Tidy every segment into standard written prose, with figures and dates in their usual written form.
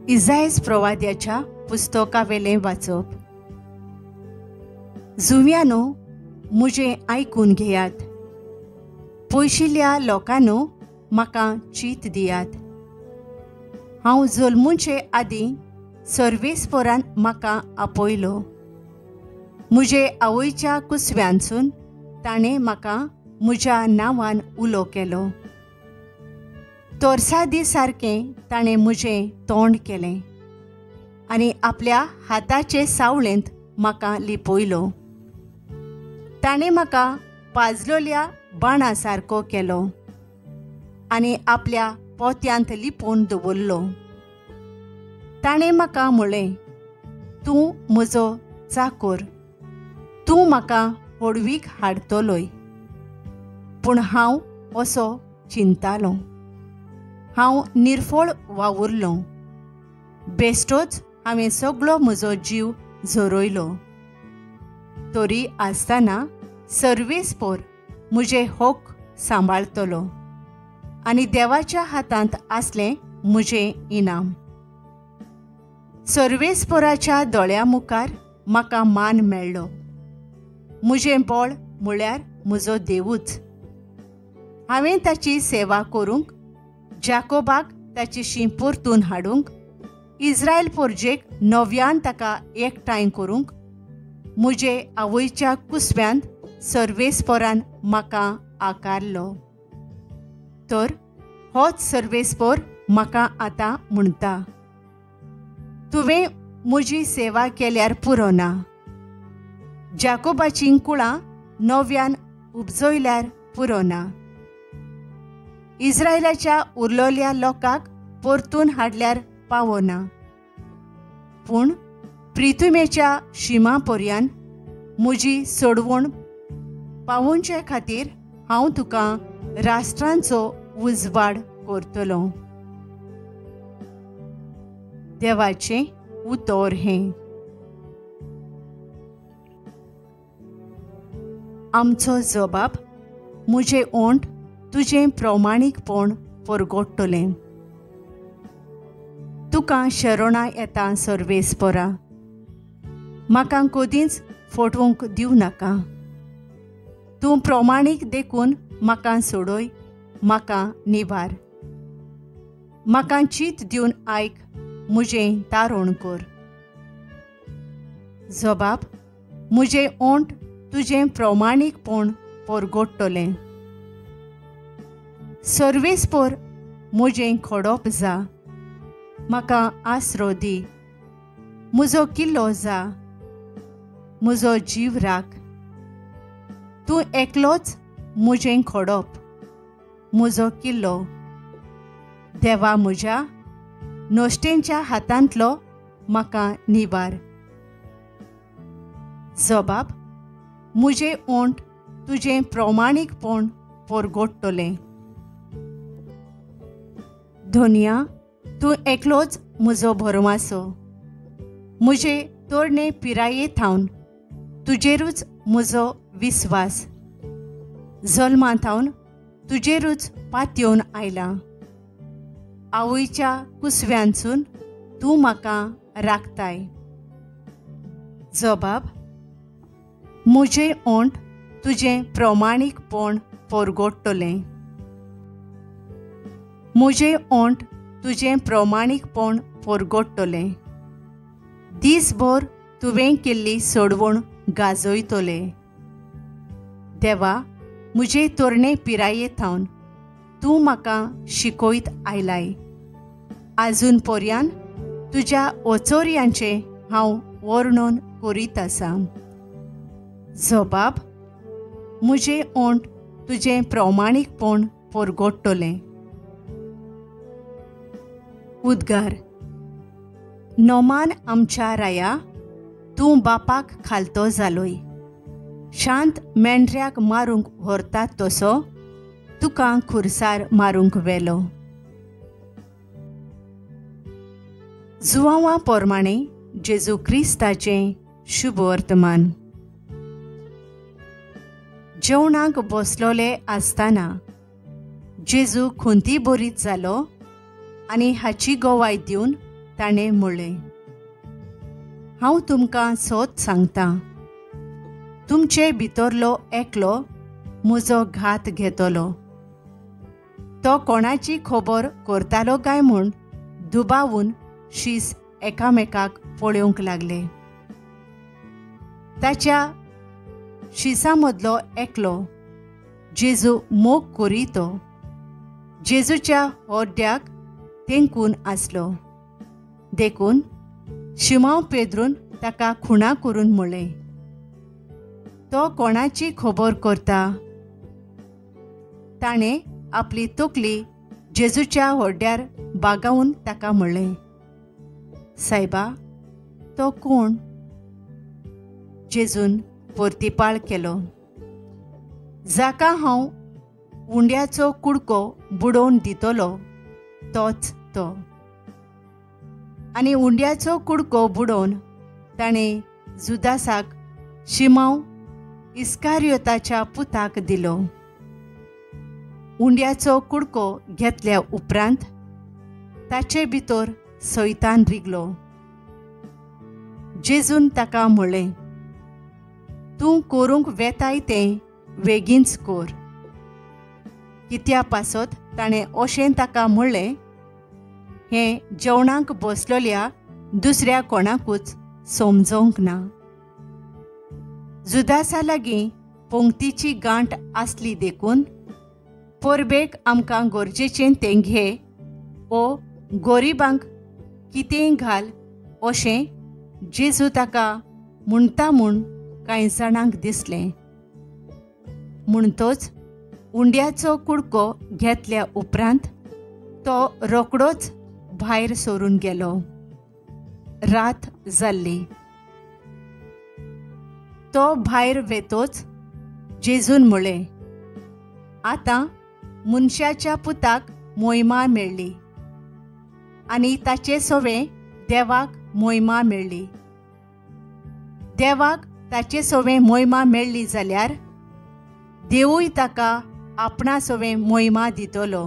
इसायास प्रवाद्याच्या पुस्तकावेलें वाचप. जुव्यानो, मुझे आयकून घेयात. पयशिल्ल्या लोकांनो, म्हाका चीत दियात. हांव जल्मुचे आदीं सर्वेस्परान म्हाका आपयलो. म्हजे आवयच्या कुसव्यांसून ताणें म्हाका म्हज्या नांवान उलो केलो. तोर्सादी सारकें ताणें म्हजें तोंड केलें आनी आपल्या हाताचे सावळेंत म्हाका लिपयलो. ताणें म्हाका पाजलोल्या बाणा सारको केलो आनी आपल्या पोत्यांत लिपोवन दवरलो. ताणें म्हाका म्हळें, तूं म्हजो चाकर, तूं म्हाका होडवीक हाडटलोय. पूण हांव असो चिंतालों. हांव निर्फळ वावुरलों. बेश्टोच हांवें सगळो म्हजो जीव झरोयलो. तरी आसतना सर्वेस्पर म्हजे हक सांबाळतलो आनी देवाच्या हातांत आसलें म्हजें इनाम. सर्वेस्पराच्या दोळ्यां मुखार म्हाका मान मेळ्ळो. म्हजें बळ म्हळ्यार म्हजो देवूच. हांवें ताची सेवा करूंक, जाकोबाक ताची शीं परतून हाडूंक, इस्रायल पोरजेक नव्यान ताका एकठांय करूंक म्हजे आवयच्या कुसव्यांत सर्वेस्परान म्हाका आकारलो. तर होच सर्वेस्पर म्हाका आतां म्हणटा, तुवें म्हजी सेवा केल्यार पुरो ना. जाकोबाचीं कुळां नव्यान उपजयल्यार पुरो ना. इस्रायलाच्या उरलोल्या लोकांक परतून हाडल्यार पावो ना. पूण प्रिथुमेच्या शिमा पर्यंत म्हजी सोडवण पावोवचे खातीर हांव तुका राष्ट्रांचो उजवाड करतलो. देवाचें उतर हें. आमचो जबाब म्हजें ओंठ तुजें प्रामाणीकपण परगडटलें. तुका शरणा येता सर्वेस्परा. म्हाका कदींच फटवूंक दिवं नाका. तूं प्रामाणीक देखून म्हाका सोडय, म्हाका निवार. म्हाका चीत दिवन आयक, म्हजें तारण कर. जबाब म्हजें ओंठ तुजें प्रामाणीकपण परगडटलें. सर्वेस्पर म्हजें खोडोप जा. म्हाका आसरो दी. म्हजो किल्लो जा. म्हजो जीव राख. तूं एकलोच म्हजें खोडोप, म्हजो किल्लो. देवा म्हज्या, नश्टेंच्या हातांतलो म्हाका निवार. जबाब म्हजें ओंठ तुजें प्रामाणीकपण परगडटलें. धन्या, तूं एकलोच म्हजो भरवंसो. म्हजे तरणे पिराये थावन तुजेरूच म्हजो विस्वास. जल्मांतावन तुजेरूच पातयेवन आयलां. आवयच्या कुसव्यांसून तूं म्हाका राखताय. जबाब म्हजें ओंठ तुजें प्रामाणीकपण परगडटलें. म्हजें ओंठ तुजें प्रामाणीकपण परगडटलें. दीसभर तुवें केल्ली सोडवण गाजयतलें. देवा, म्हजे तरणे पिराये थावन तूं म्हाका शिकयत आयलाय. आजून पर्यंत तुज्या ओचोऱ्यांचें हांव वर्णन करीत आसां. जबाब म्हजें ओंठ तुजें प्रामाणीकपण परगडटलें. उद्गार. नोमान आमच्या राया, तूं बापाक खालतो जालोय. शांत मेंढऱ्याक मारूंक व्हरतात तसो तुका खुर्सार मारूंक वेलो. जुवांवा पोरमाणें जेजू क्रिस्ताचें शुभ वर्तमान. जेवणाक बसलोले आसतना जेजू खुंती बरीत जालो आनी हाची गोवाय दिवन ताणें म्हणलें, हांव तुमकां सोत सांगतां, तुमचे भितरलो एकलो म्हजो घात घेतलो. तो कोणाची खबर करतालो काय म्हूण दुबावून शीस एकामेकाक पळोवंक लागले. ताच्या शिसामदलो एकलो जेजू मोग करीतो जेजूच्या होड्ड्याक तेंकून आसलो. देखून शिमोन पेद्रून ताका खुणा करून म्हणलें, तो कोणाची खबर करता? ताणें आपली तकली जेजूच्या होड्ड्यार बागावून ताका म्हणलें, सायबा, तो कोण? जेजून परतिपाळ केलो, जाका हांव उंड्याचो कुडको बुडोवन दितलो तोच तो. आनी उंड्याचो कुडको बुडोवन ताणें जुदासाक शिमोन इस्कारियोताच्या पुताक दिलो. उंड्याचो कुडको घेतल्या उपरांत ताचे भितर सैतान रिगलो. जेजून ताका म्हणलें, तूं करूंक वेताय तें बेगीनच कर. कित्या पासत ताणें अशें ताका म्हणलें, हें जेवणाक बसलोल्या दुसऱ्या कोणाकूच समजोंक ना. जुदासा लागीं पंक्तीची गांठ आसली देखून परबेक आमकां गरजेचें तें घे ओ गोरिबांक कितेंय घाल अशें जेजू ताका म्हणटा म्हूण कांय जाणांक दिसलें. म्हणटोच उंड्याचो कुडको घेतल्या उपरांत तो रोकडोच भायर सरून गेलो. रात जाल्ली. तो भायर वेतोच जेजून म्हणलें, आतां मनशाच्या पुताक मोहिमा मेळ्ळी आनी ताचे सोवे देवाक मोहिमा मेळ्ळी. देवाक ताचे सोवे मोहिमा मेळ्ळी जाल्यार देवूय ताका आपणा सोवे मोहिमा दितलो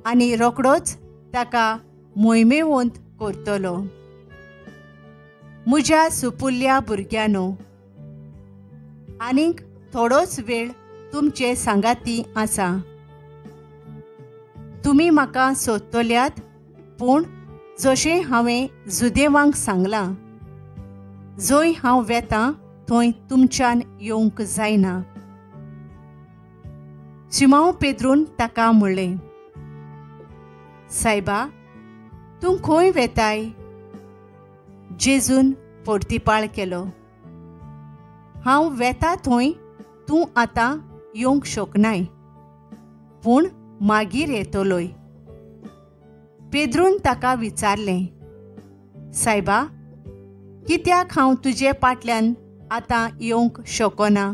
आनी रोकडोच ताका मोहिमेवंत करतलो. म्हज्या सुपुल्ल्या भुरग्यांनो, आनीक थोडोच वेळ तुमचे सांगाती आसा. तुमी म्हाका सोदतल्यात, पूण जशें हांवें जुदेवांक सांगलां, जंय हांव वेतां थंय तुमच्यान येवंक जायना. शिमोन पेद्रून ताका म्हणलें, सायबा, तूं खंय वेताय? जेजून परतिपाळ केलो, हांव वेतां थंय तूं आतां येवंक शकनाय, पूण मागीर येतलोय. पेद्रून ताका विचारलें, सायबा, कित्याक हांव तुजे फाटल्यान आतां येवंक शकना?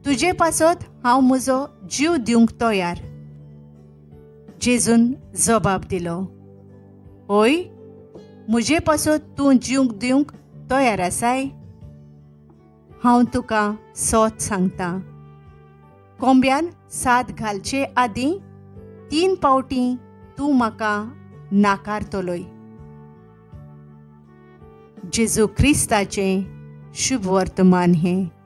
तुजे पासत हांव म्हजो जीव दिवंक तयार. जेजून जबाब दिलो, ओय, म्हजे पासत तूं जीव दिवंक तयार आसाय? हांव तुका सोत सांगतां, कोंब्यान साद घालचे आदीं 3 फावटीं तूं म्हाका नाकारतलोय. जेजू क्रिस्ताचें शुभ वर्तमान हें.